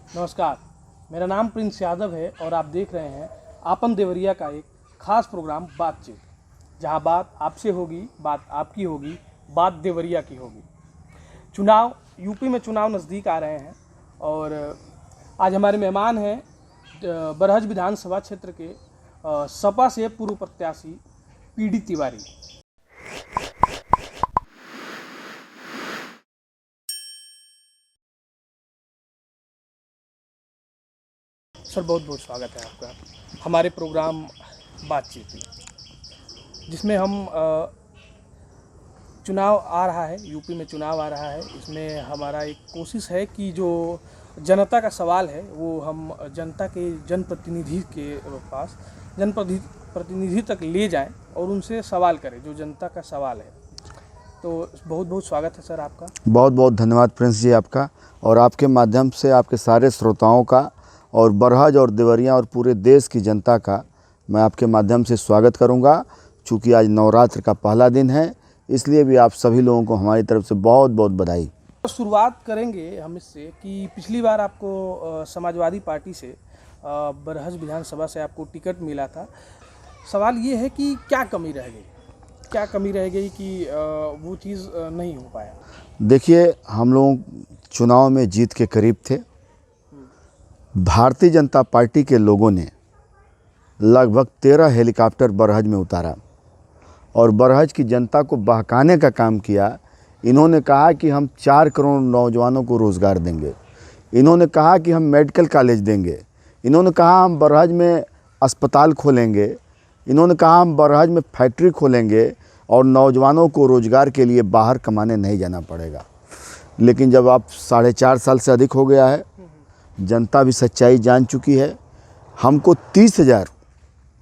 नमस्कार, मेरा नाम प्रिंस यादव है और आप देख रहे हैं आपन देवरिया का एक खास प्रोग्राम बातचीत, जहां बात आपसे होगी, बात आपकी होगी, बात देवरिया की होगी। चुनाव यूपी में चुनाव नज़दीक आ रहे हैं और आज हमारे मेहमान हैं बरहज विधानसभा क्षेत्र के सपा से पूर्व प्रत्याशी पीडी तिवारी। सर, बहुत बहुत स्वागत है आपका हमारे प्रोग्राम बातचीत में, जिसमें हम चुनाव आ रहा है, यूपी में चुनाव आ रहा है। इसमें हमारा एक कोशिश है कि जो जनता का सवाल है वो हम जनता के जनप्रतिनिधि के पास जनप्रतिनिधि तक ले जाएं और उनसे सवाल करें जो जनता का सवाल है। तो बहुत बहुत स्वागत है सर आपका। बहुत बहुत धन्यवाद प्रिंस जी आपका, और आपके माध्यम से आपके सारे श्रोताओं का और बरहज और देवरिया और पूरे देश की जनता का मैं आपके माध्यम से स्वागत करूंगा। चूँकि आज नवरात्र का पहला दिन है, इसलिए भी आप सभी लोगों को हमारी तरफ से बहुत बहुत बधाई। तो शुरुआत करेंगे हम इससे कि पिछली बार आपको समाजवादी पार्टी से बरहज विधानसभा से आपको टिकट मिला था। सवाल ये है कि क्या कमी रह गई कि वो चीज़ नहीं हो पाया? देखिए, हम लोग चुनाव में जीत के करीब थे। भारतीय जनता पार्टी के लोगों ने लगभग 13 हेलीकॉप्टर बरहज में उतारा और बरहज की जनता को बहकाने का काम किया। इन्होंने कहा कि हम 4 करोड़ नौजवानों को रोज़गार देंगे, इन्होंने कहा कि हम मेडिकल कॉलेज देंगे, इन्होंने कहा हम बरहज में अस्पताल खोलेंगे, इन्होंने कहा हम बरहज में फैक्ट्री खोलेंगे और नौजवानों को रोज़गार के लिए बाहर कमाने नहीं जाना पड़ेगा। लेकिन जब आप 4.5 साल से अधिक हो गया है, जनता भी सच्चाई जान चुकी है। हमको 30,000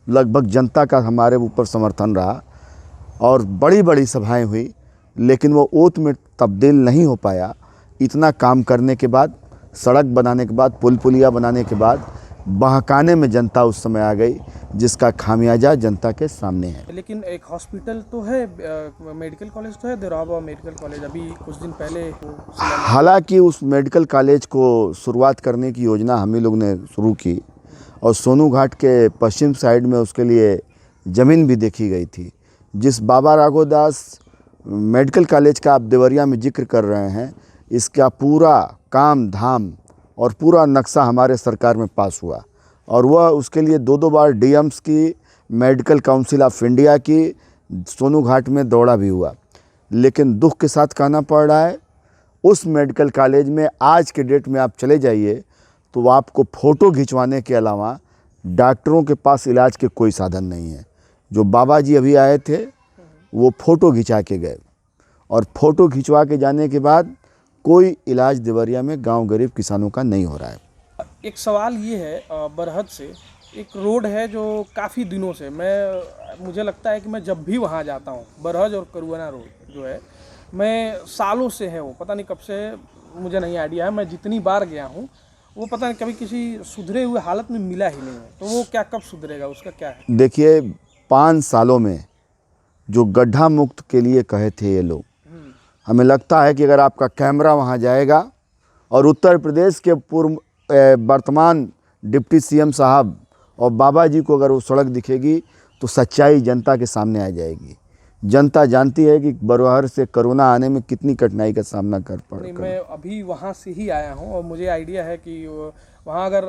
लगभग जनता का हमारे ऊपर समर्थन रहा और बड़ी बड़ी सभाएं हुई, लेकिन वो ओत में तब्दील नहीं हो पाया। इतना काम करने के बाद, सड़क बनाने के बाद, पुल पुलिया बनाने के बाद बहकाने में जनता उस समय आ गई, जिसका खामियाजा जनता के सामने है। लेकिन एक हॉस्पिटल तो है, मेडिकल कॉलेज तो है, देरावा मेडिकल कॉलेज अभी कुछ दिन पहले। हालांकि उस मेडिकल कॉलेज को शुरुआत करने की योजना हम ही लोग ने शुरू की और सोनू घाट के पश्चिम साइड में उसके लिए ज़मीन भी देखी गई थी। जिस बाबा राघोदास मेडिकल कॉलेज का आप देवरिया में जिक्र कर रहे हैं, इसका पूरा काम धाम और पूरा नक्शा हमारे सरकार में पास हुआ और वह उसके लिए 2 बार डीएम्स की, मेडिकल काउंसिल ऑफ इंडिया की, सोनू घाट में दौड़ा भी हुआ। लेकिन दुख के साथ कहना पड़ रहा है, उस मेडिकल कॉलेज में आज के डेट में आप चले जाइए तो आपको फ़ोटो खिंचवाने के अलावा डॉक्टरों के पास इलाज के कोई साधन नहीं है। जो बाबा जी अभी आए थे वो फ़ोटो खिंचा के गए और फ़ोटो खिंचवा के जाने के बाद कोई इलाज देवरिया में गांव गरीब किसानों का नहीं हो रहा है। एक सवाल ये है, बरहज से एक रोड है जो काफ़ी दिनों से मुझे लगता है कि मैं जब भी वहाँ जाता हूँ, बरहज और करुआना रोड जो है, मैं सालों से है वो, पता नहीं कब से, मुझे नहीं आइडिया है। मैं जितनी बार गया हूँ वो पता नहीं कभी किसी सुधरे हुए हालत में मिला ही नहीं है। तो वो क्या कब सुधरेगा, उसका क्या है? देखिए, 5 सालों में जो गड्ढा मुक्त के लिए कहे थे ये लोग, हमें लगता है कि अगर आपका कैमरा वहाँ जाएगा और उत्तर प्रदेश के पूर्व वर्तमान डिप्टी सीएम साहब और बाबा जी को अगर वो सड़क दिखेगी तो सच्चाई जनता के सामने आ जाएगी। जनता जानती है कि बरहज से कोरोना आने में कितनी कठिनाई का सामना कर पड़ा। मैं अभी वहाँ से ही आया हूँ और मुझे आइडिया है कि वहाँ अगर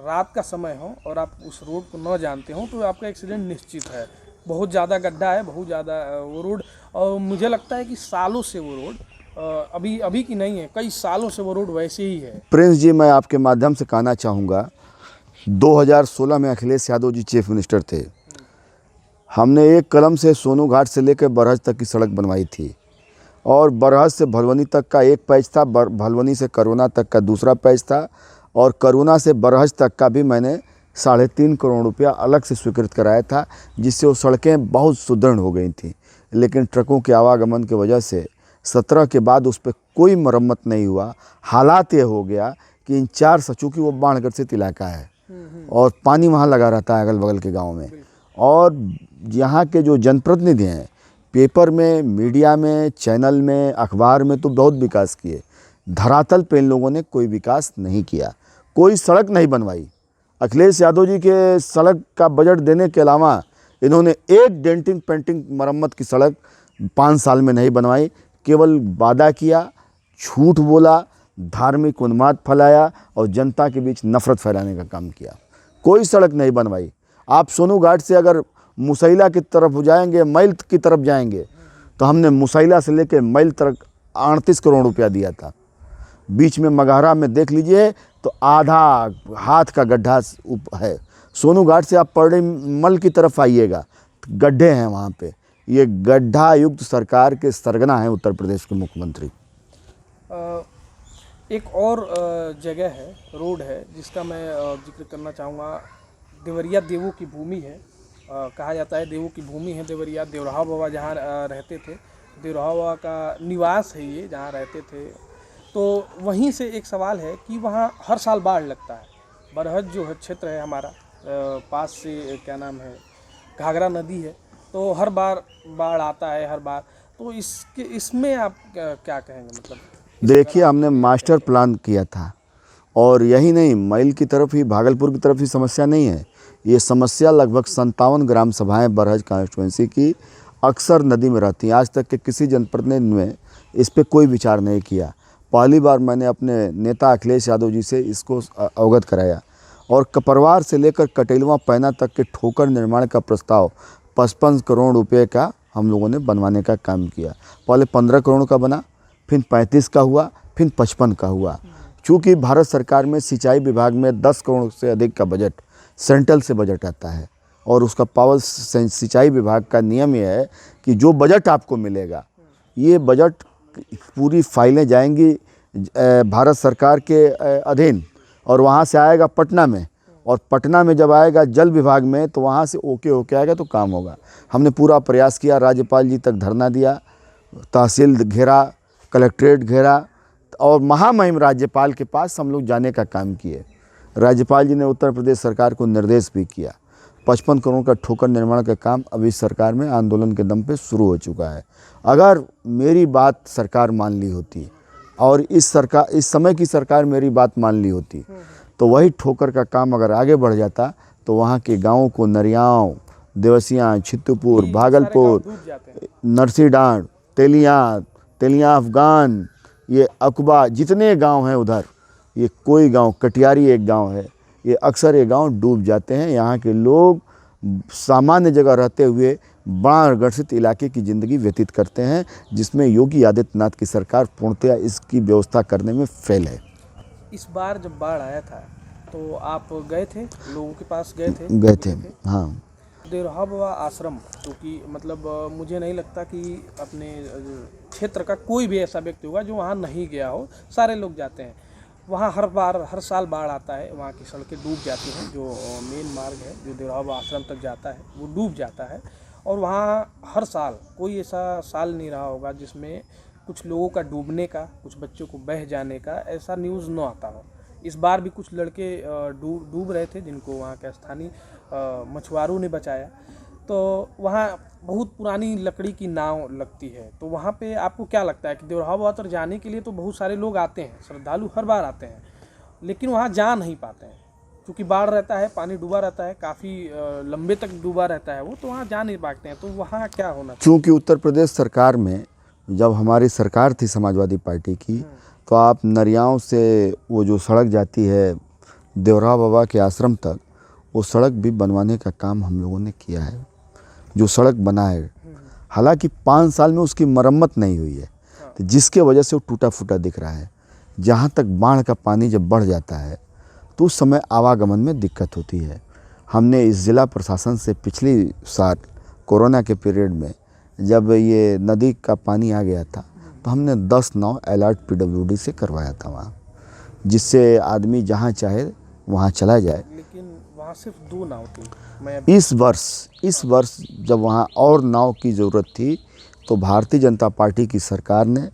रात का समय हो और आप उस रोड को न जानते हो तो आपका एक्सीडेंट निश्चित है। बहुत ज़्यादा गड्ढा है, बहुत ज़्यादा वो रोड, और मुझे लगता है कि सालों से वो रोड अभी की नहीं है, कई सालों से वो रोड वैसे ही है। प्रिंस जी, मैं आपके माध्यम से कहना चाहूँगा, 2016 में अखिलेश यादव जी चीफ मिनिस्टर थे। हमने एक कलम से सोनू घाट से लेकर बरहज तक की सड़क बनवाई थी और बरहज से भलवनी तक का एक पैच था, भलवनी से करुणा तक का दूसरा पैच था और करुणा से बरहज तक का भी मैंने 3.5 करोड़ रुपया अलग से स्वीकृत कराया था, जिससे वो सड़कें बहुत सुदृढ़ हो गई थी। लेकिन ट्रकों के आवागमन की वजह से 17 के बाद उस पर कोई मरम्मत नहीं हुआ। हालात ये हो गया कि इन 4 चूँकि वो बाढ़ग्रसित इलाका है और पानी वहाँ लगा रहता है अगल बगल के गाँव में, और यहाँ के जो जनप्रतिनिधि हैं पेपर में, मीडिया में, चैनल में, अखबार में तो बहुत विकास किए, धरातल पे इन लोगों ने कोई विकास नहीं किया। कोई सड़क नहीं बनवाई। अखिलेश यादव जी के सड़क का बजट देने के अलावा इन्होंने एक डेंटिंग पेंटिंग मरम्मत की सड़क 5 साल में नहीं बनवाई। केवल वादा किया, झूठ बोला, धार्मिक उन्माद फैलाया और जनता के बीच नफरत फैलाने का काम किया। कोई सड़क नहीं बनवाई। आप सोनू घाट से अगर मुसैला की तरफ जाएंगे, मैल की तरफ जाएंगे, तो हमने मुसैला से लेकर मैल तक 38 करोड़ रुपया दिया था। बीच में मगहरा में देख लीजिए तो आधा हाथ का गड्ढा है। सोनू घाट से आप पौड़ी मल की तरफ आइएगा, गड्ढे हैं वहाँ पे। ये गड्ढा युक्त सरकार के सरगना है उत्तर प्रदेश के मुख्यमंत्री। एक और जगह है, रोड है, जिसका मैं जिक्र करना चाहूँगा। देवरिया देवों की भूमि है, कहा जाता है देवों की भूमि है देवरिया। देवराहा बाबा जहाँ रहते थे, देवराहा बाबा का निवास है ये, जहाँ रहते थे। तो वहीं से एक सवाल है कि वहाँ हर साल बाढ़ लगता है। बरहज जो है क्षेत्र है हमारा, पास से क्या नाम है, घाघरा नदी है, तो हर बार बाढ़ आता है हर बार। तो इसमें आप क्या कहेंगे? मतलब देखिए, हमने मास्टर प्लान किया था और यही नहीं, मैल की तरफ ही, भागलपुर की तरफ ही समस्या नहीं है। ये समस्या लगभग 57 ग्राम सभाएं बरहज कॉन्स्टिट्यूंसी की अक्सर नदी में रहती हैं। आज तक के किसी जनप्रतिनिधि ने इस पर कोई विचार नहीं किया। पहली बार मैंने अपने नेता अखिलेश यादव जी से इसको अवगत कराया और कपरवार से लेकर कटेलवा पैना तक के ठोकर निर्माण का प्रस्ताव 55 करोड़ रुपये का हम लोगों ने बनवाने का काम किया। पहले 15 करोड़ का बना, फिर 35 का हुआ, फिर 55 का हुआ। चूँकि भारत सरकार में सिंचाई विभाग में 10 करोड़ से अधिक का बजट सेंट्रल से बजट आता है और उसका पावर सिंचाई विभाग का नियम यह है कि जो बजट आपको मिलेगा, ये बजट पूरी फाइलें जाएंगी भारत सरकार के अधीन और वहाँ से आएगा पटना में, और पटना में जब आएगा जल विभाग में तो वहाँ से ओके होके आएगा तो काम होगा। हमने पूरा प्रयास किया, राज्यपाल जी तक धरना दिया, तहसील घेरा, कलेक्ट्रेट घेरा और महामहिम राज्यपाल के पास हम लोग जाने का काम किए। राज्यपाल जी ने उत्तर प्रदेश सरकार को निर्देश भी किया। 55 करोड़ का ठोकर निर्माण का काम अभी सरकार में आंदोलन के दम पे शुरू हो चुका है। अगर मेरी बात सरकार मान ली होती और इस समय की सरकार मेरी बात मान ली होती तो वही ठोकर का काम अगर आगे बढ़ जाता तो वहाँ के गाँवों को नरियाव, देवसियाँ, छित्तपुर, भागलपुर, नरसीडांड, तेलियाँ अफगान, ये अकबा, जितने गांव हैं उधर, ये कोई गांव, कटियारी एक गांव है, ये अक्सर ये गांव डूब जाते हैं। यहाँ के लोग सामान्य जगह रहते हुए बाढ़ ग्रसित इलाके की ज़िंदगी व्यतीत करते हैं, जिसमें योगी आदित्यनाथ की सरकार पूर्णतया इसकी व्यवस्था करने में फेल है। इस बार जब बाढ़ आया था तो आप गए थे, लोगों के पास गए थे? हाँ। देवराहा बाबा आश्रम, क्योंकि मतलब मुझे नहीं लगता कि अपने क्षेत्र का कोई भी ऐसा व्यक्ति होगा जो वहाँ नहीं गया हो। सारे लोग जाते हैं वहाँ, हर साल बाढ़ आता है, वहाँ की सड़कें डूब जाती हैं। जो मेन मार्ग है जो देवराहा बाबा आश्रम तक जाता है वो डूब जाता है, और वहाँ हर साल कोई ऐसा साल नहीं रहा होगा जिसमें कुछ लोगों का डूबने का, कुछ बच्चों को बह जाने का ऐसा न्यूज़ न आता हो। इस बार भी कुछ लड़के डूब रहे थे, जिनको वहाँ के स्थानीय मछुआरों ने बचाया। तो वहाँ बहुत पुरानी लकड़ी की नाव लगती है। तो वहाँ पे आपको क्या लगता है कि देवराहा बाबा तक जाने के लिए तो बहुत सारे लोग आते हैं, श्रद्धालु हर बार आते हैं, लेकिन वहाँ जा नहीं पाते हैं क्योंकि बाढ़ रहता है, पानी डूबा रहता है, काफ़ी लंबे तक डूबा रहता है वो, तो वहाँ जा नहीं पाते हैं। तो वहाँ क्या होना चाहिए? चूँकि उत्तर प्रदेश सरकार में जब हमारी सरकार थी समाजवादी पार्टी की, तो आप नरियाव से वो जो सड़क जाती है देवराहा बाबा के आश्रम तक, वो सड़क भी बनवाने का काम हम लोगों ने किया है। जो सड़क बना है, हालांकि 5 साल में उसकी मरम्मत नहीं हुई है, तो जिसके वजह से वो टूटा फूटा दिख रहा है। जहाँ तक बाढ़ का पानी जब बढ़ जाता है तो उस समय आवागमन में दिक्कत होती है। हमने इस ज़िला प्रशासन से पिछली साल कोरोना के पीरियड में जब ये नदी का पानी आ गया था तो हमने 10 नाव अलर्ट PWD से करवाया था वहाँ, जिससे आदमी जहाँ चाहे वहाँ चला जाए। लेकिन वहाँ सिर्फ 2 नाव थी। इस वर्ष जब वहाँ और नाव की ज़रूरत थी तो भारतीय जनता पार्टी की सरकार ने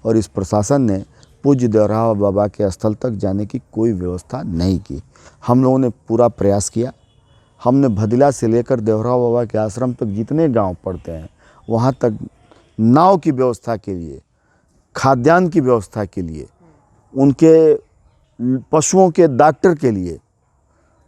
और इस प्रशासन ने पूज्य देवराहा बाबा के स्थल तक जाने की कोई व्यवस्था नहीं की। हम लोगों ने पूरा प्रयास किया। हमने भदिला से लेकर देवराहा बाबा के आश्रम तक जितने गांव पड़ते हैं वहाँ तक नाव की व्यवस्था के लिए, खाद्यान्न की व्यवस्था के लिए, उनके पशुओं के डॉक्टर के लिए,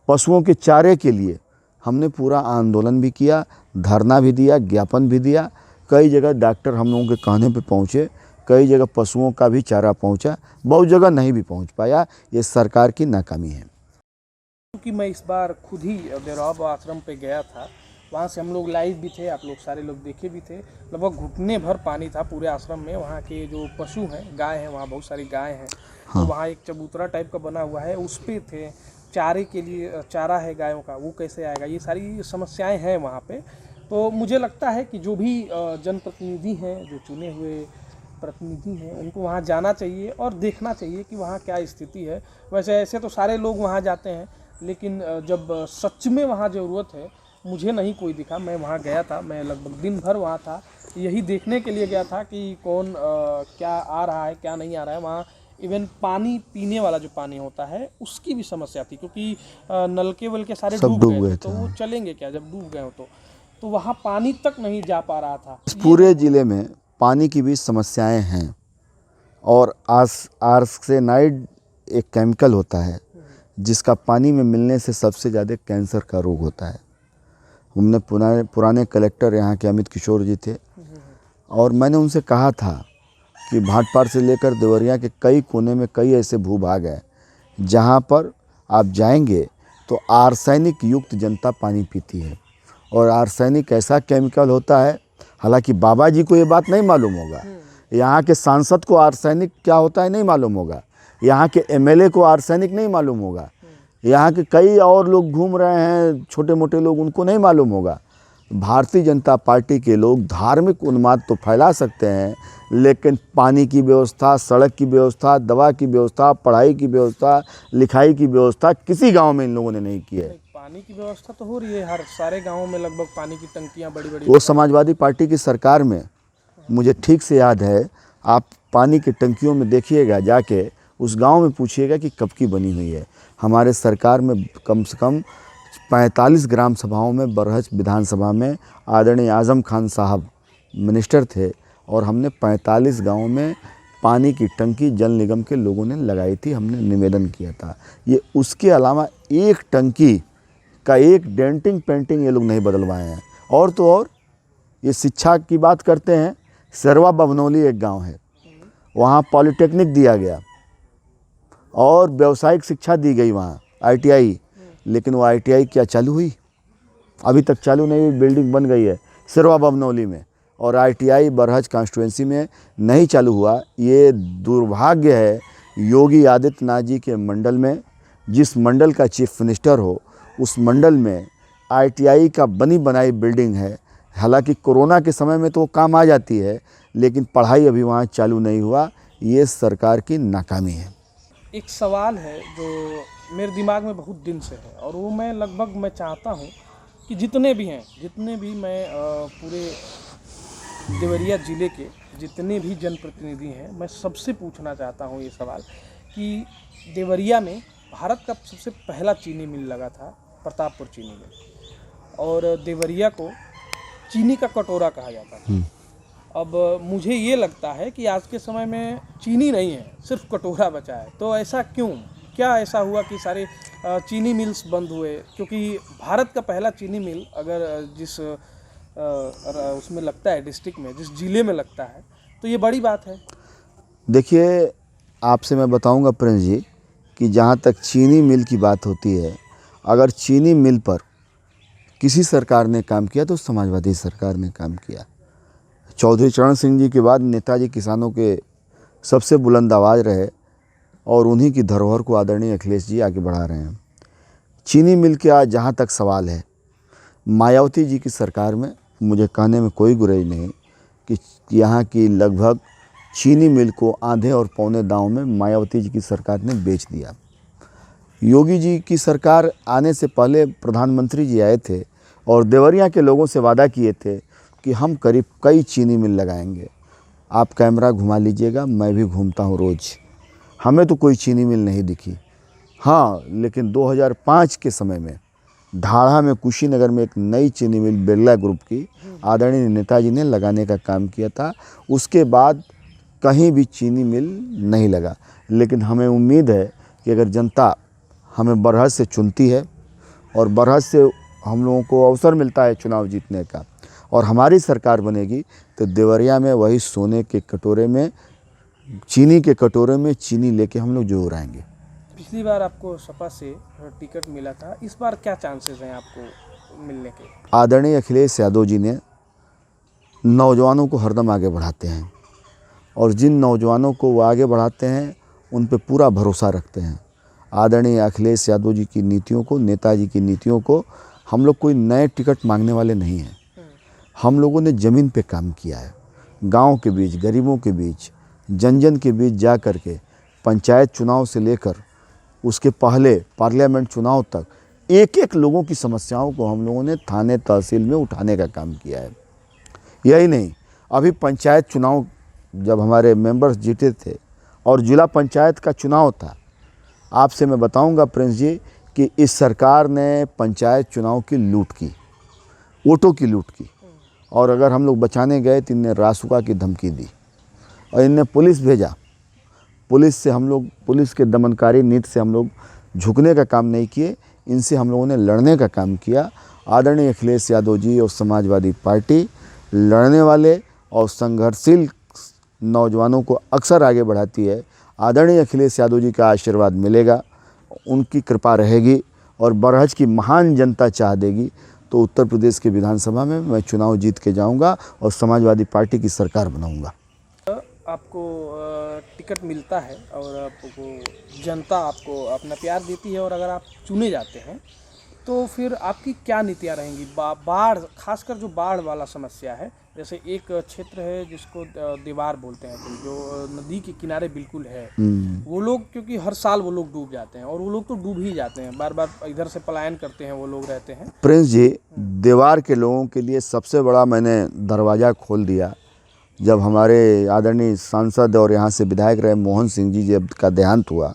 पशुओं के चारे के लिए हमने पूरा आंदोलन भी किया, धरना भी दिया, ज्ञापन भी दिया। कई जगह डॉक्टर हम लोगों के कहने पे पहुँचे, कई जगह पशुओं का भी चारा पहुँचा, बहुत जगह नहीं भी पहुँच पाया। ये सरकार की नाकामी है। क्योंकि मैं इस बार खुद ही देवराव आश्रम पे गया था, वहाँ से हम लोग लाइव भी थे, आप लोग सारे लोग देखे भी थे। लगभग घुटने भर पानी था पूरे आश्रम में। वहाँ के जो पशु हैं, गाय हैं, वहाँ बहुत सारी गाय हैं। हाँ। तो वहाँ एक चबूतरा टाइप का बना हुआ है, उस पे थे। चारे के लिए चारा है गायों का, वो कैसे आएगा, ये सारी समस्याएं हैं वहाँ पे। तो मुझे लगता है कि जो भी जनप्रतिनिधि हैं, जो चुने हुए प्रतिनिधि हैं, उनको वहाँ जाना चाहिए और देखना चाहिए कि वहाँ क्या स्थिति है। वैसे ऐसे तो सारे लोग वहाँ जाते हैं, लेकिन जब सच में वहाँ ज़रूरत है, मुझे नहीं कोई दिखा। मैं वहाँ गया था, मैं लगभग दिन भर वहाँ था, यही देखने के लिए गया था कि कौन क्या आ रहा है, क्या नहीं आ रहा है। वहाँ इवन पानी, पीने वाला जो पानी होता है, उसकी भी समस्या थी, क्योंकि नलके वल के सारे सब डूब गए डूब थे। गए तो थे। वो चलेंगे क्या जब डूब गए हो? तो वहाँ पानी तक नहीं जा पा रहा था। इस पूरे ज़िले में पानी की भी समस्याएं हैं। और आर्सेनाइड एक केमिकल होता है जिसका पानी में मिलने से सबसे ज़्यादा कैंसर का रोग होता है। हमने पुराने कलेक्टर यहाँ के अमित किशोर जी थे, और मैंने उनसे कहा था कि भाटपार से लेकर देवरिया के कई कोने में कई ऐसे भूभाग हैं जहाँ पर आप जाएंगे तो आर्सेनिक युक्त जनता पानी पीती है। और आर्सेनिक ऐसा केमिकल होता है, हालांकि बाबा जी को ये बात नहीं मालूम होगा, यहाँ के सांसद को आर्सेनिक क्या होता है नहीं मालूम होगा, यहाँ के एमएलए को आर्सेनिक नहीं मालूम होगा, यहाँ के कई और लोग घूम रहे हैं छोटे मोटे लोग, उनको नहीं मालूम होगा। भारतीय जनता पार्टी के लोग धार्मिक उन्माद तो फैला सकते हैं, लेकिन पानी की व्यवस्था, सड़क की व्यवस्था, दवा की व्यवस्था, पढ़ाई की व्यवस्था, लिखाई की व्यवस्था किसी गांव में इन लोगों ने नहीं की है। पानी की व्यवस्था तो हो रही है, हर सारे गाँवों में लगभग पानी की टंकियाँ बड़ी बड़ी। वो समाजवादी पार्टी की सरकार में, मुझे ठीक से याद है, आप पानी की टंकियों में देखिएगा, जाके उस गांव में पूछिएगा कि कब की बनी हुई है। हमारे सरकार में कम से कम 45 ग्राम सभाओं में, बरहज विधानसभा में आदरणीय आजम खान साहब मिनिस्टर थे, और हमने 45 गाँव में पानी की टंकी जल निगम के लोगों ने लगाई थी, हमने निवेदन किया था। ये उसके अलावा एक टंकी का एक डेंटिंग पेंटिंग ये लोग नहीं बदलवाए हैं। और तो और ये शिक्षा की बात करते हैं, सरवा बभनौली एक गांव है, वहाँ पॉलिटेक्निक दिया गया और व्यावसायिक शिक्षा दी गई वहाँ, ITI, लेकिन वो ITI क्या चालू हुई? अभी तक चालू नहीं हुई। बिल्डिंग बन गई है सरवा बभनौली में, और ITI बरहज कॉन्स्टिट्यूंसी में नहीं चालू हुआ। ये दुर्भाग्य है योगी आदित्यनाथ जी के मंडल में, जिस मंडल का चीफ मिनिस्टर हो उस मंडल में ITI का बनी बनाई बिल्डिंग है। हालांकि कोरोना के समय में तो वो काम आ जाती है, लेकिन पढ़ाई अभी वहाँ चालू नहीं हुआ। ये सरकार की नाकामी है। एक सवाल है जो मेरे दिमाग में बहुत दिन से है, और वो मैं चाहता हूँ कि जितने भी मैं पूरे देवरिया ज़िले के जितने भी जनप्रतिनिधि हैं, मैं सबसे पूछना चाहता हूँ ये सवाल कि देवरिया में भारत का सबसे पहला चीनी मिल लगा था, प्रतापपुर चीनी मिल, और देवरिया को चीनी का कटोरा कहा जाता था। अब मुझे ये लगता है कि आज के समय में चीनी नहीं है, सिर्फ कटोरा बचा है। तो ऐसा क्यों? क्या ऐसा हुआ कि सारे चीनी मिल्स बंद हुए? क्योंकि भारत का पहला चीनी मिल अगर जिस उसमें लगता है, डिस्ट्रिक्ट में, जिस ज़िले में लगता है, तो ये बड़ी बात है। देखिए, आपसे मैं बताऊंगा प्रिंस जी कि जहाँ तक चीनी मिल की बात होती है, अगर चीनी मिल पर किसी सरकार ने काम किया तो समाजवादी सरकार ने काम किया। चौधरी चरण सिंह जी के बाद नेताजी किसानों के सबसे बुलंद आवाज़ रहे, और उन्हीं की धरोहर को आदरणीय अखिलेश जी आगे बढ़ा रहे हैं। चीनी मिल के आज जहाँ तक सवाल है, मायावती जी की सरकार में मुझे कहने में कोई गुरेज नहीं कि यहाँ की लगभग चीनी मिल को आधे और पौने दांव में मायावती जी की सरकार ने बेच दिया। योगी जी की सरकार आने से पहले प्रधानमंत्री जी आए थे और देवरिया के लोगों से वादा किए थे कि हम करीब कई चीनी मिल लगाएंगे। आप कैमरा घुमा लीजिएगा, मैं भी घूमता हूँ रोज़, हमें तो कोई चीनी मिल नहीं दिखी। हाँ, लेकिन 2005 के समय में ढाढ़ा में, कुशीनगर में एक नई चीनी मिल बिरला ग्रुप की आदरणीय नेताजी ने लगाने का काम किया था। उसके बाद कहीं भी चीनी मिल नहीं लगा, लेकिन हमें उम्मीद है कि अगर जनता हमें बरहज से चुनती है और बरहज से हम लोगों को अवसर मिलता है चुनाव जीतने का और हमारी सरकार बनेगी, तो देवरिया में वही सोने के कटोरे में, चीनी के कटोरे में चीनी लेके हम लोग जरूर आएंगे। पिछली बार आपको सपा से टिकट मिला था, इस बार क्या चांसेस हैं आपको मिलने के? आदरणीय अखिलेश यादव जी ने नौजवानों को हरदम आगे बढ़ाते हैं और जिन नौजवानों को वो आगे बढ़ाते हैं उन पे पूरा भरोसा रखते हैं। आदरणीय अखिलेश यादव जी की नीतियों को, नेताजी की नीतियों को, हम लोग कोई नए टिकट मांगने वाले नहीं हैं। हम लोगों ने ज़मीन पे काम किया है, गांव के बीच, गरीबों के बीच, जन जन के बीच जा कर के पंचायत चुनाव से लेकर उसके पहले पार्लियामेंट चुनाव तक एक एक लोगों की समस्याओं को हम लोगों ने थाने तहसील में उठाने का काम किया है। यही नहीं, अभी पंचायत चुनाव जब हमारे मेंबर्स जीते थे और जिला पंचायत का चुनाव था, आपसे मैं बताऊंगा प्रिंस जी कि इस सरकार ने पंचायत चुनाव की लूट की, वोटों की लूट की, और अगर हम लोग बचाने गए तो इनने रासुका की धमकी दी और इनने पुलिस भेजा। पुलिस से हम लोग, पुलिस के दमनकारी नीति से हम लोग झुकने का काम नहीं किए, इनसे हम लोगों ने लड़ने का काम किया। आदरणीय अखिलेश यादव जी और समाजवादी पार्टी लड़ने वाले और संघर्षशील नौजवानों को अक्सर आगे बढ़ाती है। आदरणीय अखिलेश यादव जी का आशीर्वाद मिलेगा, उनकी कृपा रहेगी और बरहज की महान जनता चाह देगी तो उत्तर प्रदेश के विधानसभा में मैं चुनाव जीत के जाऊंगा और समाजवादी पार्टी की सरकार बनाऊंगा। आपको टिकट मिलता है और आपको जनता आपको अपना प्यार देती है और अगर आप चुने जाते हैं तो फिर आपकी क्या नीतियाँ रहेंगी? बाढ़, खासकर जो बाढ़ वाला समस्या है, जैसे एक क्षेत्र है जिसको दीवार बोलते हैं, जो नदी के किनारे बिल्कुल है, वो लोग, क्योंकि हर साल वो लोग डूब जाते हैं और वो लोग तो डूब ही जाते हैं, बार बार इधर से पलायन करते हैं वो लोग रहते हैं। प्रिंस जी, दीवार के लोगों के लिए सबसे बड़ा मैंने दरवाज़ा खोल दिया जब हमारे आदरणीय सांसद और यहाँ से विधायक रहे मोहन सिंह जी जब का देहांत हुआ,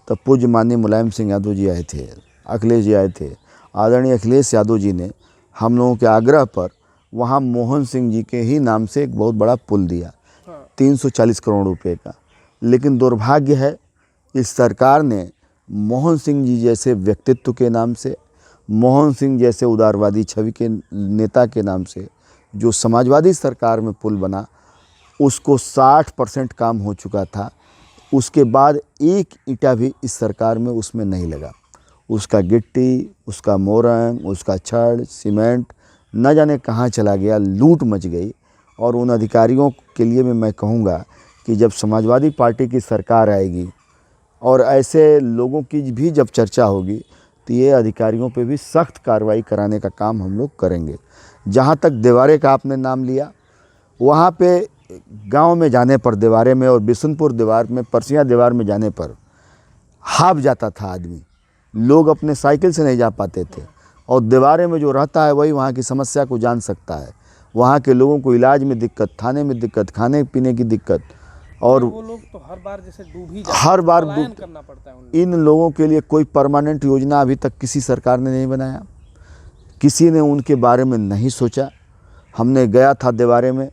तब पूज्य माननीय मुलायम सिंह यादव जी आए थे, अखिलेश जी आए थे। आदरणीय अखिलेश यादव जी ने हम लोगों के आग्रह पर वहाँ मोहन सिंह जी के ही नाम से एक बहुत बड़ा पुल दिया, 340 करोड़ रुपए का। लेकिन दुर्भाग्य है, इस सरकार ने मोहन सिंह जी जैसे व्यक्तित्व के नाम से, मोहन सिंह जैसे उदारवादी छवि के नेता के नाम से जो समाजवादी सरकार में पुल बना, उसको 60% काम हो चुका था, उसके बाद एक ईंटा भी इस सरकार में उसमें नहीं लगा। उसका गिट्टी, उसका मोरंग, उसका छड़, सीमेंट न जाने कहाँ चला गया, लूट मच गई। और उन अधिकारियों के लिए मैं कहूँगा कि जब समाजवादी पार्टी की सरकार आएगी और ऐसे लोगों की भी जब चर्चा होगी तो ये अधिकारियों पे भी सख्त कार्रवाई कराने का काम हम लोग करेंगे। जहाँ तक देवारे का आपने नाम लिया, वहाँ पे गांव में जाने पर, देवारे में और बिशुनपुर दीवार में, परसिया दीवार में जाने पर हाफ जाता था आदमी, लोग अपने साइकिल से नहीं जा पाते थे। और दीवारे में जो रहता है वही वहाँ की समस्या को जान सकता है। वहाँ के लोगों को इलाज में दिक्कत, थाने में दिक्कत, खाने पीने की दिक्कत, और वो लोग तो हर बार जैसे डूब ही जाते हैं, हर बार पलायन डूब। करना पड़ता है उन लोगों इन लोगों के लिए कोई परमानेंट योजना अभी तक किसी सरकार ने नहीं बनाया, किसी ने उनके बारे में नहीं सोचा। हमने गया था दीवारे में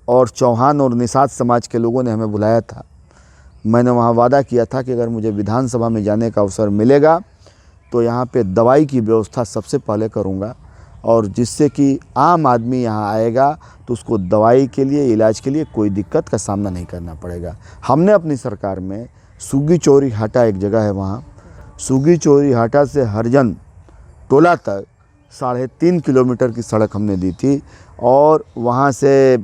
और चौहान और निषाद समाज के लोगों ने हमें बुलाया था। मैंने वहाँ वादा किया था कि अगर मुझे विधानसभा में जाने का अवसर मिलेगा तो यहाँ पे दवाई की व्यवस्था सबसे पहले करूँगा, और जिससे कि आम आदमी यहाँ आएगा तो उसको दवाई के लिए, इलाज के लिए कोई दिक्कत का सामना नहीं करना पड़ेगा। हमने अपनी सरकार में सुगी चौरी हाटा एक जगह है, वहाँ सुगी चौरी हाटा से हरजन टोला तक 3.5 किलोमीटर की सड़क हमने दी थी। और वहाँ से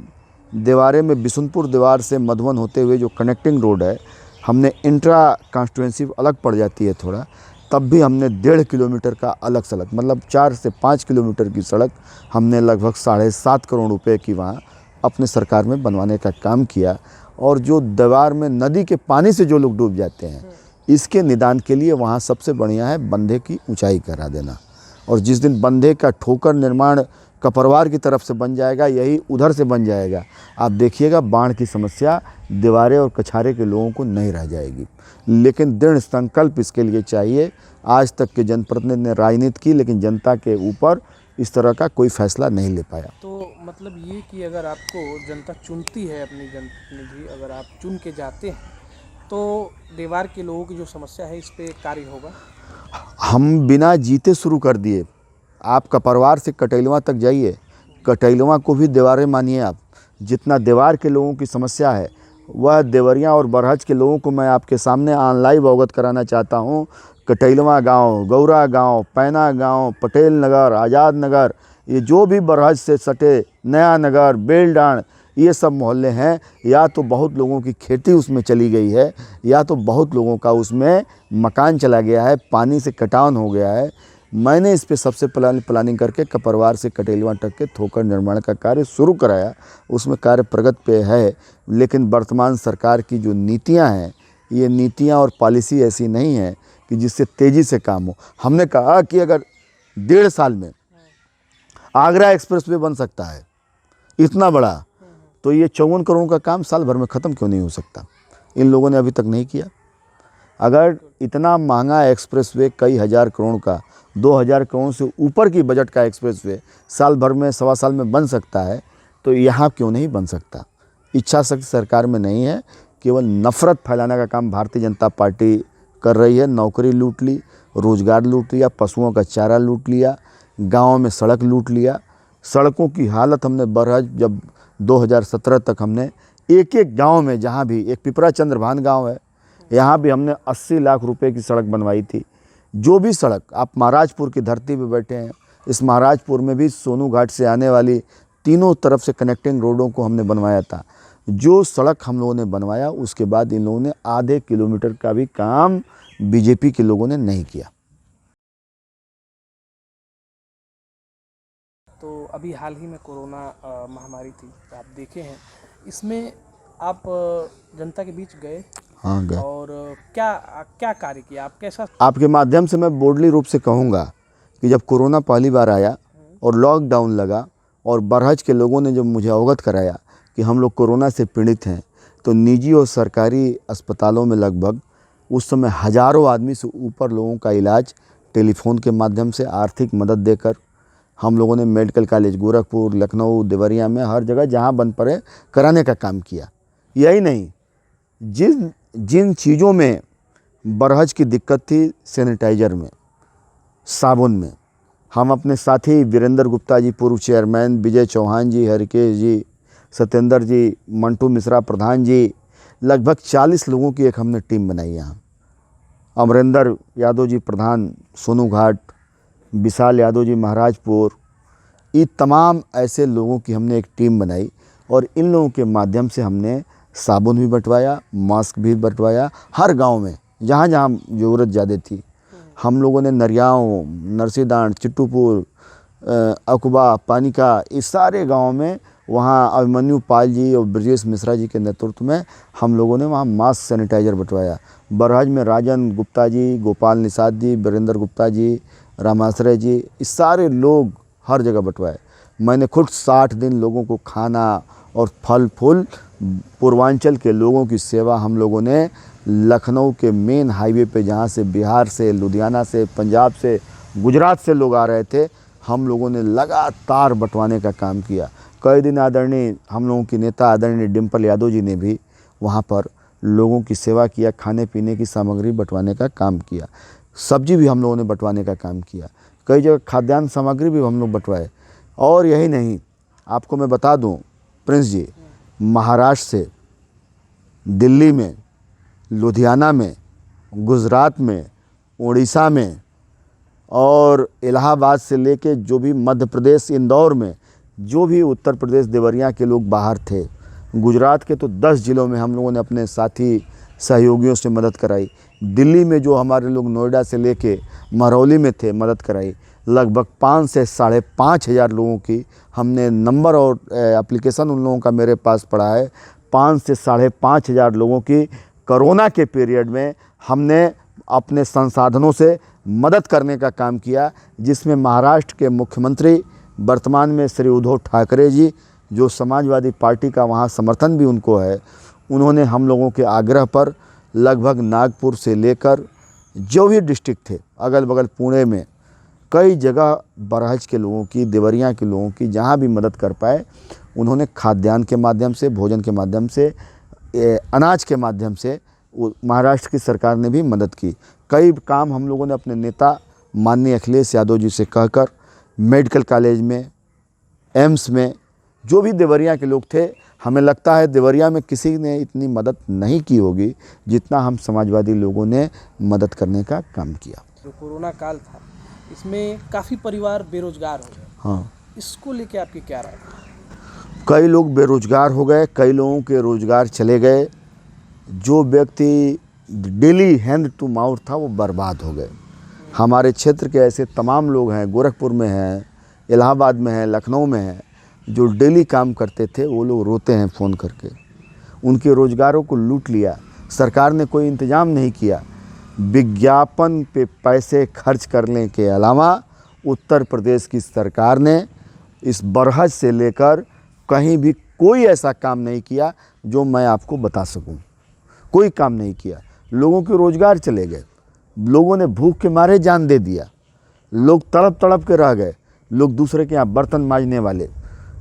दीवारे में बिशुनपुर दीवार से मधुबन होते हुए जो कनेक्टिंग रोड है, हमने इंट्रा कॉन्स्टिट्यूंसी अलग पड़ जाती है थोड़ा, तब भी हमने 1.5 किलोमीटर का अलग सड़क, मतलब 4 से 5 किलोमीटर की सड़क हमने लगभग 7.5 करोड़ रुपए की वहाँ अपने सरकार में बनवाने का काम किया। और जो दीवार में नदी के पानी से जो लोग डूब जाते हैं, इसके निदान के लिए वहाँ सबसे बढ़िया है बंधे की ऊंचाई करा देना। और जिस दिन बंधे का ठोकर निर्माण कपरवार की तरफ से बन जाएगा, यही उधर से बन जाएगा, आप देखिएगा बाढ़ की समस्या दीवारे और कछारे के लोगों को नहीं रह जाएगी। लेकिन दृढ़ संकल्प इसके लिए चाहिए। आज तक के जनप्रतिनिधि ने राजनीति की, लेकिन जनता के ऊपर इस तरह का कोई फैसला नहीं ले पाया। तो मतलब ये कि अगर आपको जनता चुनती है, अपनी जनप्रतिनिधि अगर आप चुन के जाते हैं तो देवार के लोगों की जो समस्या है इस पे कार्य होगा। हम बिना जीते शुरू कर दिए। आप कपरवार से कटैलवा तक जाइए, कटैलवा को भी देवारें मानिए आप। जितना देवार के लोगों की समस्या है वह देवरिया और बरहज के लोगों को मैं आपके सामने ऑन लाइव अवगत कराना चाहता हूँ। कटैलवा गांव, गौरा गांव, पैना गांव, पटेल नगर, आज़ाद नगर, ये जो भी बरहज से सटे नया नगर, बेलडांड, ये सब मोहल्ले हैं। या तो बहुत लोगों की खेती उसमें चली गई है, या तो बहुत लोगों का उसमें मकान चला गया है, पानी से कटान हो गया है। मैंने इस पे सबसे प्लानिंग करके कपरवार से कटेलवा तक के ठोकर निर्माण का कार्य शुरू कराया। उसमें कार्य प्रगति पे है, लेकिन वर्तमान सरकार की जो नीतियां हैं, ये नीतियां और पॉलिसी ऐसी नहीं है कि जिससे तेज़ी से काम हो। हमने कहा कि अगर 1.5 साल में आगरा एक्सप्रेसवे बन सकता है इतना बड़ा, तो ये 54 करोड़ का काम साल भर में ख़त्म क्यों नहीं हो सकता? इन लोगों ने अभी तक नहीं किया। अगर इतना महंगा एक्सप्रेसवे कई हज़ार करोड़ का, 2000 करोड़ से ऊपर की बजट का एक्सप्रेसवे साल भर में, सवा साल में बन सकता है, तो यहाँ क्यों नहीं बन सकता? इच्छा शक्ति सरकार में नहीं है, केवल नफ़रत फैलाने का काम भारतीय जनता पार्टी कर रही है। नौकरी लूट ली, रोज़गार लूट लिया, पशुओं का चारा लूट लिया, गाँव में सड़क लूट लिया। सड़कों की हालत हमने बरहज जब 2017 तक हमने एक एक गांव में, जहां भी एक पिपरा चंद्रभान गांव है, यहाँ भी हमने 80 लाख रुपए की सड़क बनवाई थी। जो भी सड़क, आप महाराजपुर की धरती पे बैठे हैं, इस महाराजपुर में भी सोनू घाट से आने वाली तीनों तरफ से कनेक्टिंग रोडों को हमने बनवाया था। जो सड़क हम लोगों ने बनवाया, उसके बाद इन लोगों ने आधे किलोमीटर का भी काम बीजेपी के लोगों ने नहीं किया। तो अभी हाल ही में कोरोना महामारी थी, तो आप देखे हैं, इसमें आप जनता के बीच गए। हाँ गए। और क्या क्या कार्य किया, आप कैसा? आपके माध्यम से मैं बोल्डली रूप से कहूँगा कि जब कोरोना पहली बार आया और लॉकडाउन लगा और बरहज के लोगों ने जब मुझे अवगत कराया कि हम लोग कोरोना से पीड़ित हैं, तो निजी और सरकारी अस्पतालों में लगभग उस समय हज़ारों आदमी से ऊपर लोगों का इलाज टेलीफोन के माध्यम से आर्थिक मदद देकर हम लोगों ने मेडिकल कॉलेज गोरखपुर, लखनऊ, देवरिया में हर जगह जहाँ बन पड़े कराने का काम किया। यही नहीं, जिन चीज़ों में बरहज की दिक्कत थी, सैनिटाइज़र में, साबुन में, हम अपने साथी वीरेंद्र गुप्ता जी पूर्व चेयरमैन, विजय चौहान जी, हरिकेश जी, सत्येंद्र जी, मंटू मिश्रा प्रधान जी, लगभग 40 लोगों की एक हमने टीम बनाई यहाँ। अमरेंद्र यादव जी प्रधान सोनू घाट, विशाल यादव जी महाराजपुर, ये तमाम ऐसे लोगों की हमने एक टीम बनाई और इन लोगों के माध्यम से हमने साबुन भी बंटवाया, मास्क भी बंटवाया। हर गांव में जहाँ जहाँ ज़रूरत ज़्यादा थी, हम लोगों ने नरियाओं, नरसीदान, चिट्टूपुर, अकुबा, पानिका, इस सारे गाँव में वहाँ अभिमन्यु पाल जी और ब्रजेश मिश्रा जी के नेतृत्व में हम लोगों ने वहाँ मास्क सैनिटाइज़र बंटवाया। बरहज में राजन गुप्ता जी, गोपाल निषाद जी, वीरेंद्र गुप्ता जी, रामाश्रय जी, इस सारे लोग हर जगह बंटवाए। मैंने खुद 60 दिन लोगों को खाना और फल फूल, पूर्वांचल के लोगों की सेवा हम लोगों ने लखनऊ के मेन हाईवे पे, जहाँ से बिहार से, लुधियाना से, पंजाब से, गुजरात से लोग आ रहे थे, हम लोगों ने लगातार बंटवाने का काम किया। कई दिन आदरणीय हम लोगों की नेता आदरणीय डिम्पल यादव जी ने भी वहाँ पर लोगों की सेवा किया, खाने पीने की सामग्री बंटवाने का काम किया। सब्जी भी हम लोगों ने बंटवाने का काम किया। कई जगह खाद्यान्न सामग्री भी हम लोग बंटवाए। और यही नहीं, आपको मैं बता दूं प्रिंस जी, महाराष्ट्र से, दिल्ली में, लुधियाना में, गुजरात में, उड़ीसा में और इलाहाबाद से लेके जो भी मध्य प्रदेश, इंदौर में, जो भी उत्तर प्रदेश देवरिया के लोग बाहर थे, गुजरात के तो 10 ज़िलों में हम लोगों ने अपने साथी सहयोगियों से मदद कराई। दिल्ली में जो हमारे लोग नोएडा से लेके महरौली में थे, मदद कराई। लगभग 5 से 5,500 लोगों की हमने नंबर और एप्लीकेशन उन लोगों का मेरे पास पड़ा है। 5 से 5,500 लोगों की कोरोना के पीरियड में हमने अपने संसाधनों से मदद करने का काम किया, जिसमें महाराष्ट्र के मुख्यमंत्री वर्तमान में श्री उद्धव ठाकरे जी, जो समाजवादी पार्टी का वहाँ समर्थन भी उनको है, उन्होंने हम लोगों के आग्रह पर लगभग नागपुर से लेकर जो भी डिस्ट्रिक्ट थे, अगल बगल पुणे में, कई जगह बरहज के लोगों की, देवरिया के लोगों की जहाँ भी मदद कर पाए, उन्होंने खाद्यान्न के माध्यम से, भोजन के माध्यम से, अनाज के माध्यम से महाराष्ट्र की सरकार ने भी मदद की। कई काम हम लोगों ने अपने नेता माननीय अखिलेश यादव जी से कहकर मेडिकल कॉलेज में, एम्स में, जो भी देवरिया के लोग थे, हमें लगता है देवरिया में किसी ने इतनी मदद नहीं की होगी जितना हम समाजवादी लोगों ने मदद करने का काम किया। जो कोरोना काल था इसमें काफ़ी परिवार बेरोजगार हो गए। हाँ, इसको लेके आपकी क्या राय है? कई लोग बेरोजगार हो गए, कई लोगों के रोजगार चले गए। जो व्यक्ति डेली हैंड टू माउथ था वो बर्बाद हो गए। हमारे क्षेत्र के ऐसे तमाम लोग हैं, गोरखपुर में हैं, इलाहाबाद में हैं, लखनऊ में हैं, जो डेली काम करते थे, वो लोग रोते हैं फ़ोन करके। उनके रोज़गारों को लूट लिया, सरकार ने कोई इंतज़ाम नहीं किया। विज्ञापन पे पैसे खर्च करने के अलावा उत्तर प्रदेश की सरकार ने इस बरहज से लेकर कहीं भी कोई ऐसा काम नहीं किया जो मैं आपको बता सकूं। कोई काम नहीं किया। लोगों के रोज़गार चले गए, लोगों ने भूख के मारे जान दे दिया, लोग तड़प तड़प के रह गए। लोग दूसरे के यहाँ बर्तन मांजने वाले,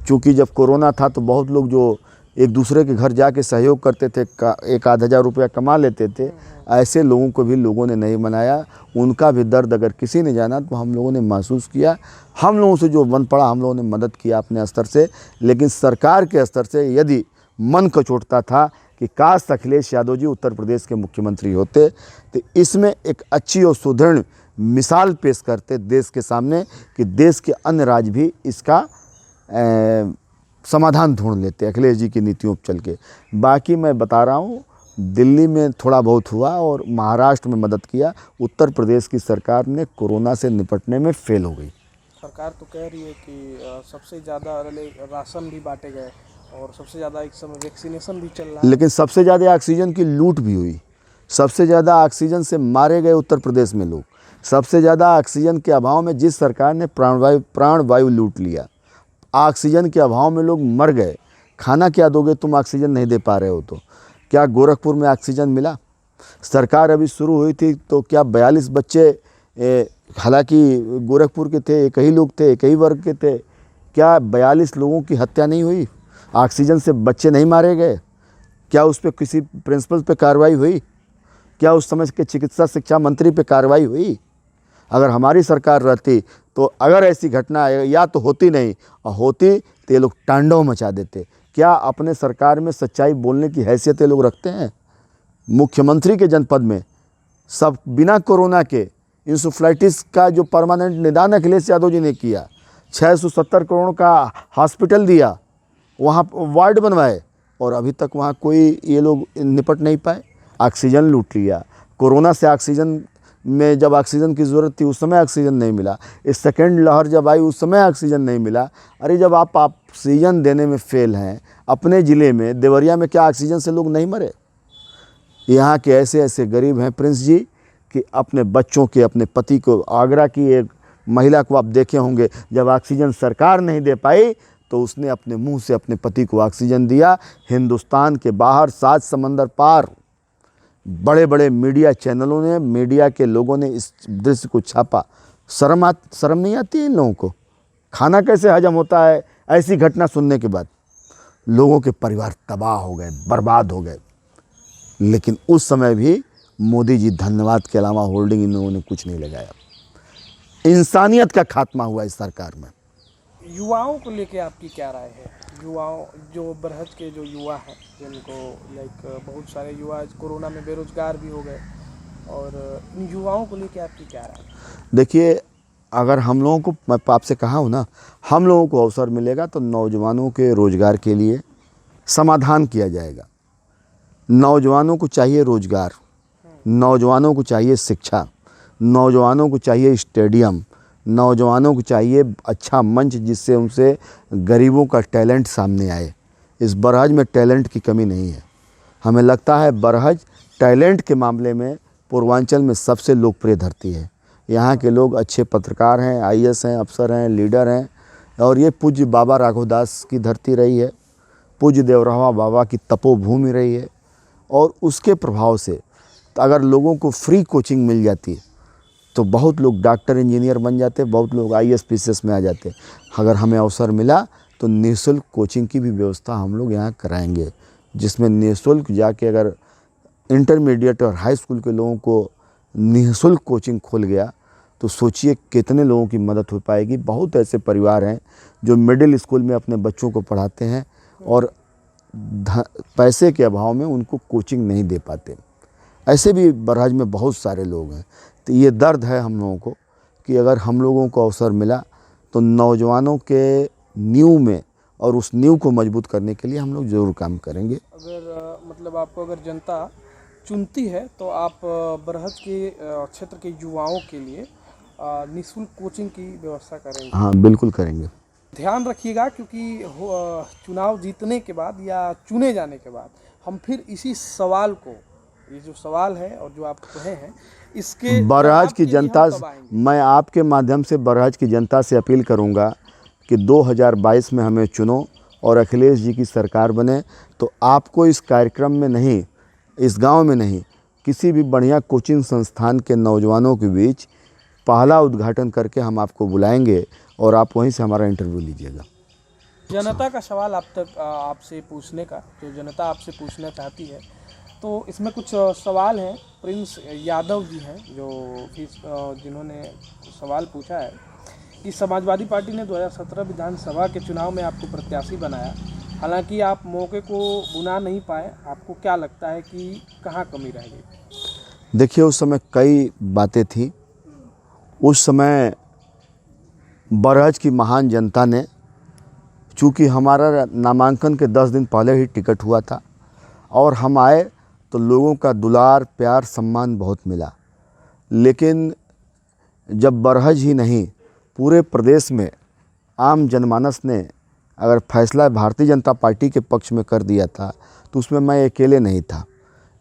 चूँकि जब कोरोना था तो बहुत लोग जो एक दूसरे के घर जाके सहयोग करते थे, 1-8 हज़ार रुपया कमा लेते थे, ऐसे लोगों को भी लोगों ने नहीं बनाया। उनका भी दर्द अगर किसी ने जाना तो हम लोगों ने महसूस किया। हम लोगों से जो बन पड़ा, हम लोगों ने मदद किया अपने स्तर से, लेकिन सरकार के स्तर से यदि मन कचोटता था कि काश अखिलेश यादव जी उत्तर प्रदेश के मुख्यमंत्री होते तो इसमें एक अच्छी और सुदृढ़ मिसाल पेश करते देश के सामने कि देश के अन्य राज्य भी इसका समाधान ढूंढ लेते अखिलेश जी की नीतियों पर चल के। बाकी मैं बता रहा हूँ, दिल्ली में थोड़ा बहुत हुआ और महाराष्ट्र में मदद किया। उत्तर प्रदेश की सरकार ने कोरोना से निपटने में फेल हो गई। सरकार तो कह रही है कि सबसे ज़्यादा राशन भी बांटे गए और सबसे ज़्यादा एक समय वैक्सीनेशन भी चल रहा है, लेकिन सबसे ज़्यादा ऑक्सीजन की लूट भी हुई। सबसे ज़्यादा ऑक्सीजन से मारे गए उत्तर प्रदेश में लोग। सबसे ज़्यादा ऑक्सीजन के अभाव में जिस सरकार ने प्राणवायु लूट लिया, ऑक्सीजन के अभाव में लोग मर गए। खाना क्या दोगे तुम, ऑक्सीजन नहीं दे पा रहे हो तो? क्या गोरखपुर में ऑक्सीजन मिला? सरकार अभी शुरू हुई थी तो क्या 42 बच्चे, हालांकि गोरखपुर के थे, एक ही लोग थे, एक ही वर्ग के थे, क्या 42 लोगों की हत्या नहीं हुई? ऑक्सीजन से बच्चे नहीं मारे गए? क्या उस पर किसी प्रिंसिपल पे कार्रवाई हुई? क्या उस समय के चिकित्सा शिक्षा मंत्री पे कार्रवाई हुई? अगर हमारी सरकार रहती तो अगर ऐसी घटना या तो होती नहीं, और होती तो ये लोग तांडव मचा देते। क्या अपने सरकार में सच्चाई बोलने की हैसियत ये लोग रखते हैं? मुख्यमंत्री के जनपद में सब बिना कोरोना के इंसेफ्लाइटिस का जो परमानेंट निदान अखिलेश यादव जी ने किया, 670 करोड़ का हॉस्पिटल दिया, वहाँ वार्ड बनवाए, और अभी तक वहाँ कोई ये लोग निपट नहीं पाए। ऑक्सीजन लूट लिया। कोरोना से ऑक्सीजन में जब ऑक्सीजन की ज़रूरत थी उस समय ऑक्सीजन नहीं मिला। इस सेकेंड लहर जब आई उस समय ऑक्सीजन नहीं मिला। अरे जब आप ऑक्सीजन देने में फेल हैं, अपने ज़िले में देवरिया में क्या ऑक्सीजन से लोग नहीं मरे? यहाँ के ऐसे ऐसे गरीब हैं प्रिंस जी कि अपने बच्चों के, अपने पति को, आगरा की एक महिला को आप देखे होंगे, जब ऑक्सीजन सरकार नहीं दे पाई तो उसने अपने मुंह से अपने पति को ऑक्सीजन दिया। हिंदुस्तान के बाहर, 7 समंदर पार बड़े बड़े मीडिया चैनलों ने, मीडिया के लोगों ने इस दृश्य को छापा। शर्म नहीं आती है इन लोगों को? खाना कैसे हजम होता है ऐसी घटना सुनने के बाद? लोगों के परिवार तबाह हो गए, बर्बाद हो गए। लेकिन उस समय भी मोदी जी धन्यवाद के अलावा होल्डिंग इन लोगों ने कुछ नहीं लगाया। इंसानियत का खात्मा हुआ इस सरकार में। युवाओं को लेके आपकी क्या राय है? युवाओं, जो बरहज के जो युवा हैं, जिनको बहुत सारे युवा कोरोना में बेरोजगार भी हो गए, और इन युवाओं को लेके आपकी क्या राय है? देखिए, अगर हम लोगों को, मैं आपसे कहा हूँ ना, हम लोगों को अवसर मिलेगा तो नौजवानों के रोज़गार के लिए समाधान किया जाएगा। नौजवानों को चाहिए रोज़गार, नौजवानों को चाहिए शिक्षा, नौजवानों को चाहिए स्टेडियम, नौजवानों को चाहिए अच्छा मंच जिससे उनसे गरीबों का टैलेंट सामने आए। इस बरहज में टैलेंट की कमी नहीं है। हमें लगता है बरहज टैलेंट के मामले में पूर्वांचल में सबसे लोकप्रिय धरती है। यहाँ के लोग अच्छे पत्रकार हैं, आईएएस हैं, अफसर हैं, लीडर हैं, और ये पूज्य बाबा राघवदास की धरती रही है, पूज्य देवरहा बाबा की तपोभूमि रही है। और उसके प्रभाव से अगर लोगों को फ्री कोचिंग मिल जाती तो बहुत लोग डॉक्टर, इंजीनियर बन जाते, बहुत लोग आईएएस पीसीएस में आ जाते। अगर हमें अवसर मिला तो निःशुल्क कोचिंग की भी व्यवस्था हम लोग यहाँ कराएंगे, जिसमें निःशुल्क जाके अगर इंटरमीडिएट और हाई स्कूल के लोगों को निःशुल्क कोचिंग खुल गया तो सोचिए कितने लोगों की मदद हो पाएगी। बहुत ऐसे परिवार हैं जो मिडिल स्कूल में अपने बच्चों को पढ़ाते हैं और पैसे के अभाव में उनको कोचिंग नहीं दे पाते। ऐसे भी बरहज में बहुत सारे लोग हैं। तो ये दर्द है हम लोगों को कि अगर हम लोगों को अवसर मिला तो नौजवानों के नींव में और उस नींव को मजबूत करने के लिए हम लोग ज़रूर काम करेंगे। अगर मतलब आपको अगर जनता चुनती है तो आप बरहज के क्षेत्र के युवाओं के लिए निःशुल्क कोचिंग की व्यवस्था करेंगे? हाँ, बिल्कुल करेंगे। ध्यान रखिएगा क्योंकि चुनाव जीतने के बाद या चुने जाने के बाद हम फिर इसी सवाल को, ये जो सवाल है और जो आप कहे हैं, इसके बरहज की जनता, मैं आपके माध्यम से बरहज की जनता से अपील करूंगा कि 2022 में हमें चुनो और अखिलेश जी की सरकार बने तो आपको इस कार्यक्रम में नहीं, इस गांव में नहीं, किसी भी बढ़िया कोचिंग संस्थान के नौजवानों के बीच पहला उद्घाटन करके हम आपको बुलाएंगे और आप वहीं से हमारा इंटरव्यू लीजिएगा। जनता का सवाल आप तक आपसे पूछने का, जो जनता आपसे पूछना चाहती है, तो इसमें कुछ सवाल हैं। प्रिंस यादव जी हैं जिन्होंने सवाल पूछा है कि समाजवादी पार्टी ने 2017 विधानसभा के चुनाव में आपको प्रत्याशी बनाया, हालांकि आप मौके को बुना नहीं पाए, आपको क्या लगता है कि कहाँ कमी रह गई? देखिए, उस समय कई बातें थी। उस समय बरहज की महान जनता ने, चूँकि हमारा नामांकन के 10 दिन पहले ही टिकट हुआ था और हम आए तो लोगों का दुलार प्यार सम्मान बहुत मिला। लेकिन जब बरहज ही नहीं पूरे प्रदेश में आम जनमानस ने अगर फैसला भारतीय जनता पार्टी के पक्ष में कर दिया था तो उसमें मैं अकेले नहीं था।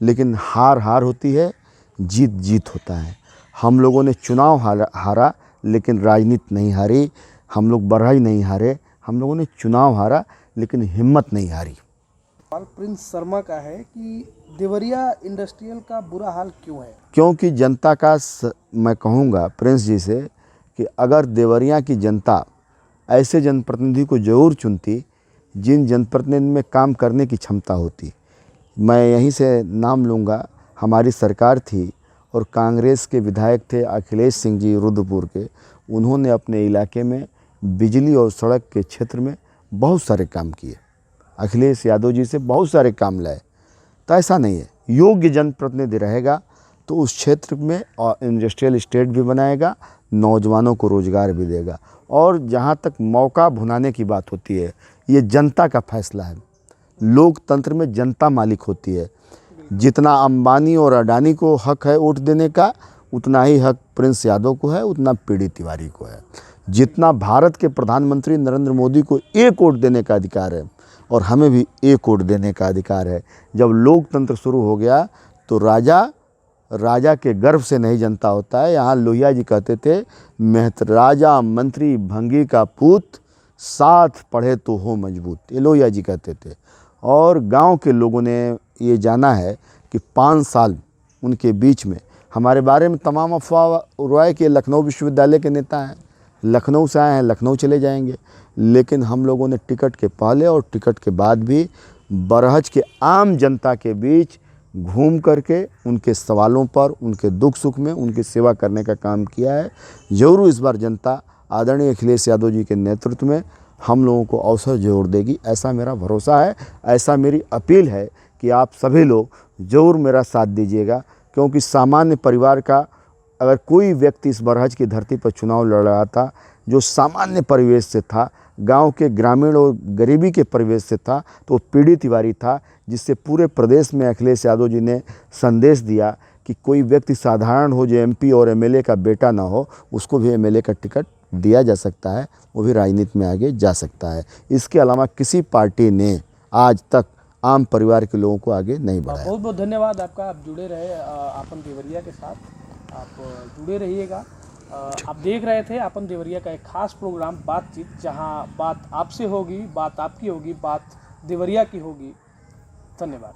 लेकिन हार हार होती है, जीत जीत होता है। हम लोगों ने चुनाव हारा लेकिन राजनीति नहीं हारी। हम लोग बरहज नहीं हारे, हम लोगों ने चुनाव हारा लेकिन हिम्मत नहीं हारी। सवाल प्रिंस शर्मा का है कि देवरिया इंडस्ट्रियल का बुरा हाल क्यों है? क्योंकि जनता का मैं कहूँगा प्रिंस जी से कि अगर देवरिया की जनता ऐसे जनप्रतिनिधि को जरूर चुनती जिन जनप्रतिनिधि में काम करने की क्षमता होती। मैं यहीं से नाम लूँगा, हमारी सरकार थी और कांग्रेस के विधायक थे अखिलेश सिंह जी रुद्रपुर के। उन्होंने अपने इलाके में बिजली और सड़क के क्षेत्र में बहुत सारे काम किए। अखिलेश यादव जी से बहुत सारे काम लाए। तो ऐसा नहीं है, योग्य जनप्रतिनिधि रहेगा तो उस क्षेत्र में इंडस्ट्रियल एस्टेट भी बनाएगा, नौजवानों को रोज़गार भी देगा। और जहाँ तक मौका भुनाने की बात होती है, ये जनता का फैसला है। लोकतंत्र में जनता मालिक होती है। जितना अंबानी और अडानी को हक है वोट देने का, उतना ही हक प्रिंस यादव को है, उतना पीडी तिवारी को है। जितना भारत के प्रधानमंत्री नरेंद्र मोदी को एक वोट देने का अधिकार है और हमें भी एक वोट देने का अधिकार है। जब लोकतंत्र शुरू हो गया तो राजा के गर्व से नहीं जनता होता है। यहाँ लोहिया जी कहते थे, राजा मंत्री भंगी का पूत, साथ पढ़े तो हो मजबूत। ये लोहिया जी कहते थे। और गांव के लोगों ने ये जाना है कि 5 साल उनके बीच में हमारे बारे में तमाम अफवाह उड़ाए कि लखनऊ विश्वविद्यालय के नेता हैं, लखनऊ से आए हैं, लखनऊ चले जाएंगे। लेकिन हम लोगों ने टिकट के पहले और टिकट के बाद भी बरहज के आम जनता के बीच घूम करके उनके सवालों पर, उनके दुख सुख में उनकी सेवा करने का काम किया है। ज़रूर इस बार जनता आदरणीय अखिलेश यादव जी के नेतृत्व में हम लोगों को अवसर जरूर देगी, ऐसा मेरा भरोसा है। ऐसा मेरी अपील है कि आप सभी लोग ज़रूर मेरा साथ दीजिएगा, क्योंकि सामान्य परिवार का अगर कोई व्यक्ति इस बरहज की धरती पर चुनाव लड़ रहा था जो सामान्य परिवेश से था, गांव के ग्रामीण और गरीबी के परिवेश से था, तो पीडी तिवारी था, जिससे पूरे प्रदेश में अखिलेश यादव जी ने संदेश दिया कि कोई व्यक्ति साधारण हो जो एमपी और एमएलए का बेटा ना हो, उसको भी एमएलए का टिकट दिया जा सकता है, वो भी राजनीति में आगे जा सकता है। इसके अलावा किसी पार्टी ने आज तक आम परिवार के लोगों को आगे नहीं बढ़ाया। बहुत बहुत धन्यवाद आपका। आप जुड़े रहे आपन देवरिया के साथ, आप जुड़े रहिएगा। आप देख रहे थे आपन देवरिया का एक खास प्रोग्राम बातचीत, जहां बात आपसे होगी, बात आपकी होगी, बात देवरिया की होगी। धन्यवाद।